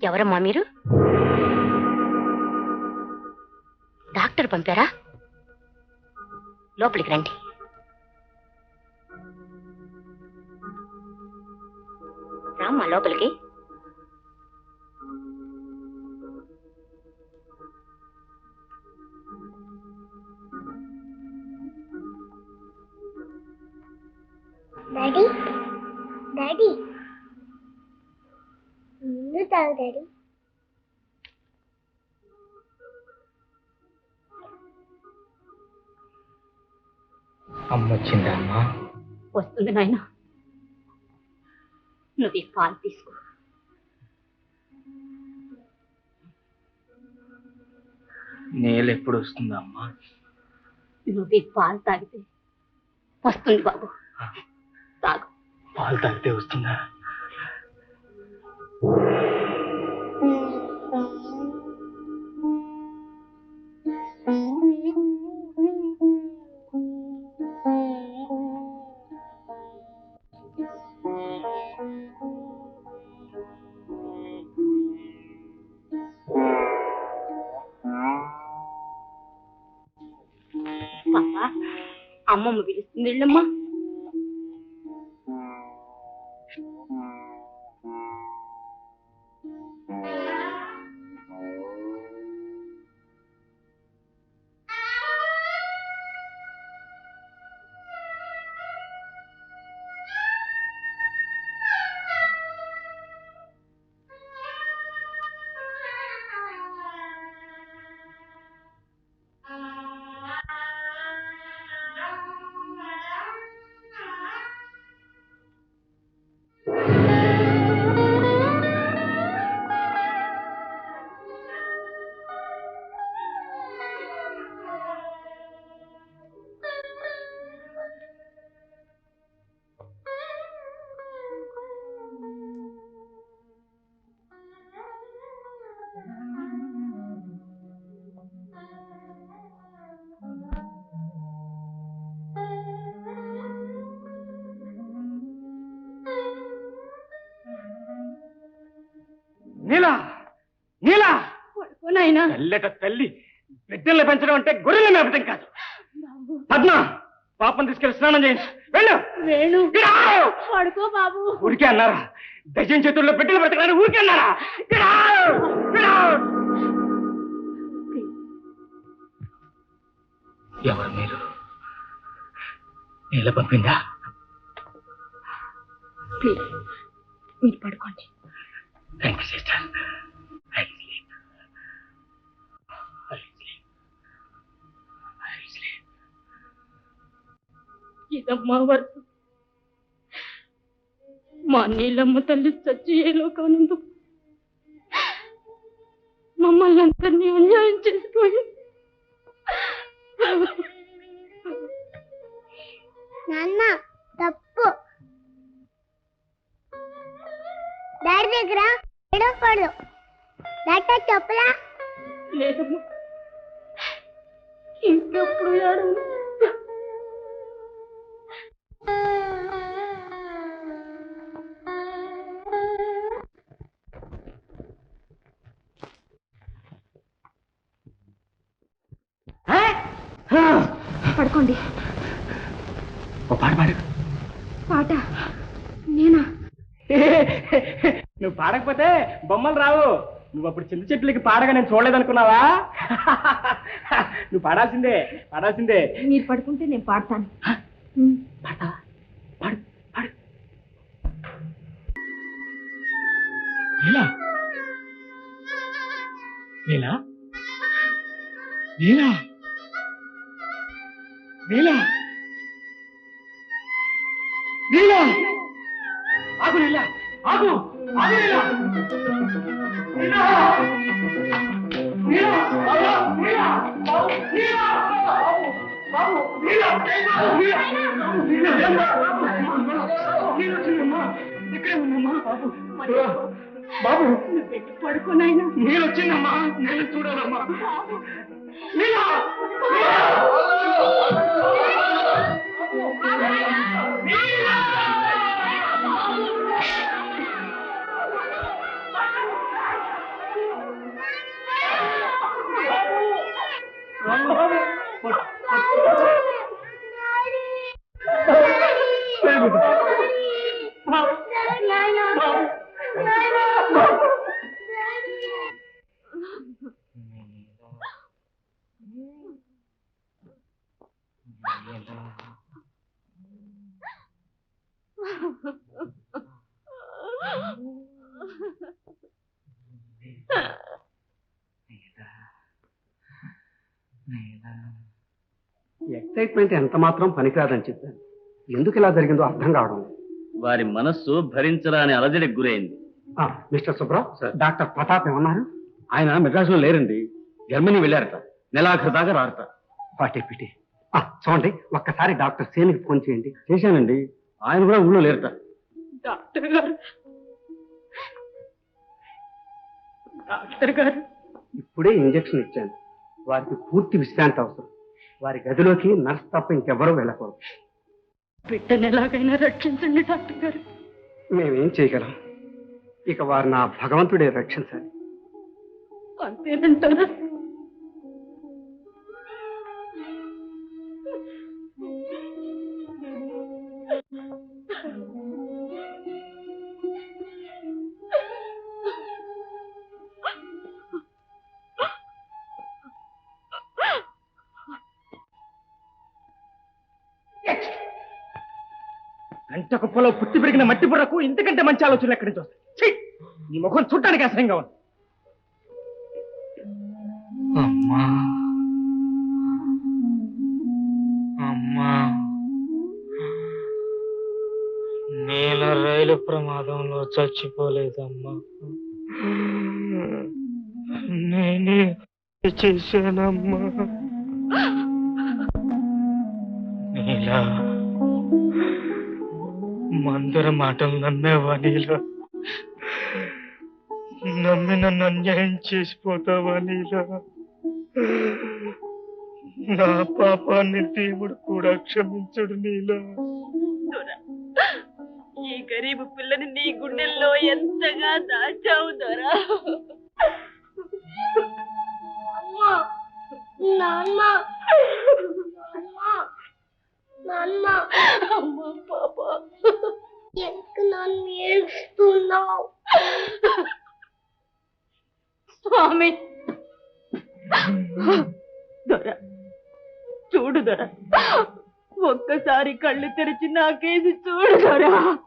ఎవరమ్మా మీరు? డాక్టర్ పంపారా? లోపలికి రండి. రామ్మా లోపలికి. డాడీ డాడీ నీళ్ళు తాగు డాడీ. అమ్మ వచ్చిందా అమ్మా? వస్తుంది నాయన. నువ్వు ఈ పాలు తీసుకో. నేలు ఎప్పుడు వస్తుందా అమ్మా? నువ్వు ఈ పాలు తాగితే వస్తుంది బాబు. తాగు. పాలు తాగితే వస్తుందా? పాపా, అమ్మమ్మ పిలుస్తుంది. వెళ్ళమ్మా. నీలా నీలా పడుకోనాయనా. తల్లట తల్లి, బిడ్డల్ని పెంచడం అంటే గొర్రెల మేపటం కాదు. పద్మ, పాపం తీసుకెళ్లి స్నానం చేయండి. వెళ్ళు. వేణు, పడుకో బాబు. ఊరికే అన్నారా? దయ్యం చేతుల్లో బిడ్డలు పెడతారని ఊరికే అన్నారా? ఎవరు మీరు? నీళ్ళ పంపిందా? ప్లీజ్ మీరు పడుకోండి. Thank you sister. ఇదమ్మా వరకు మా నీళ్ళమ్మ తల్లి చచ్చి ఏ లోకానందు మమ్మల్ని అందరినీ అన్యాయం చేసిపోయి. నాన్న తప్పు. డాడీ దగ్గర ఏడవకూడదు. డాక్టర్ చెప్పలా? లేదమ్మా, ఇంకెప్పుడు ఏడవను. పడుకోండి. ఓ పాట పాడు. పాట నేనా? నువ్వు పాడకపోతే బొమ్మలు రావు. నువ్వు అప్పుడు చింత చెట్లకి పాడగా నేను చూడలేదనుకున్నావా? నువ్వు పాడాల్సిందే, పాడాల్సిందే. మీరు పడుకుంటే నేను పాడతాను. పాడతావా? పాడు పాడు. నీలా నీలా నీలా నీలా నీలా ఆగు. నీలా ఆగు. ఆగు నీలా. నీలా నీలా బాబు. నీలా బాబు. నీలా బాబు. బాబు. నీలా నీలా నీలా వచ్చిందమ్మా. ఇక్కడే ఉందమ్మా బాబు. బాబు పడుకోనాయనా. నీళ్ళు వచ్చిందమ్మా. నేను చూడాలమ్మా. నీలా ఎక్సైట్మెంట్ ఎంత మాత్రం పనికిరాదని చెప్పాను. ఎందుకు ఇలా జరిగిందో అర్థం కావడం లేదు. వారి మనస్సు భరించరాని అలజడికి గురైంది. మిస్టర్ సుబ్రావ్, డాక్టర్ ప్రతాప్ ఏమన్నారు? ఆయన మెడ్రాసులో లేరండి, జర్మనీ వెళ్ళారట. నెలాఖరు దాకా రారట. పాటిపిటి. చూడండి, ఒక్కసారి డాక్టర్ సేనికి ఫోన్ చేయండి. చేశానండి, ఆయన కూడా ఊళ్ళో లేరట. డాక్టర్ గారు, డాక్టర్ గారు, ఇప్పుడే ఇంజెక్షన్ ఇచ్చాను. వారికి పూర్తి విశ్రాంతి అవసరం. వారి గదిలోకి నర్స్ తప్ప ఇంకెవరూ వెళ్ళకూడదు. బిడ్డను ఎలాగైనా రక్షించండి డాక్టర్ గారు. మేమేం చేయగలం? ఇక వారు నా భగవంతుడే రక్షించాలి. అంతేనంటారా? గంట కుప్పలో పుట్టి పెరిగిన మట్టి బుర్రకు ఇంతకంటే మంచి ఆలోచనలు ఎక్కడి నుంచి వస్తాయి? నీ ముఖం చూడటానికి అసహ్యంగా ఉంది. అమ్మా అమ్మా, నేను రైలు ప్రమాదంలో చచ్చిపోలేదమ్మా. నేనే చేశానమ్మా. నీలా మందర మాటలు నమ్మేవా? నీలా నమ్మి నన్ను అన్యాయం చేసిపోతావా? నీలా నా పాపాన్ని దేవుడు కూడా క్షమించడు. నీలా ఈ గరీబు పిల్లని నీ గుండెల్లో ఎంతగా దాచావు దొరా. నాన్న, నాన్న, అమ్మా పాప, ఎందుకు నన్ను ఏడుస్తున్నావు? స్వామి, దొర చూడు దొర, ఒక్కసారి కళ్ళు తెరిచి నాకేసి చూడు దొరా.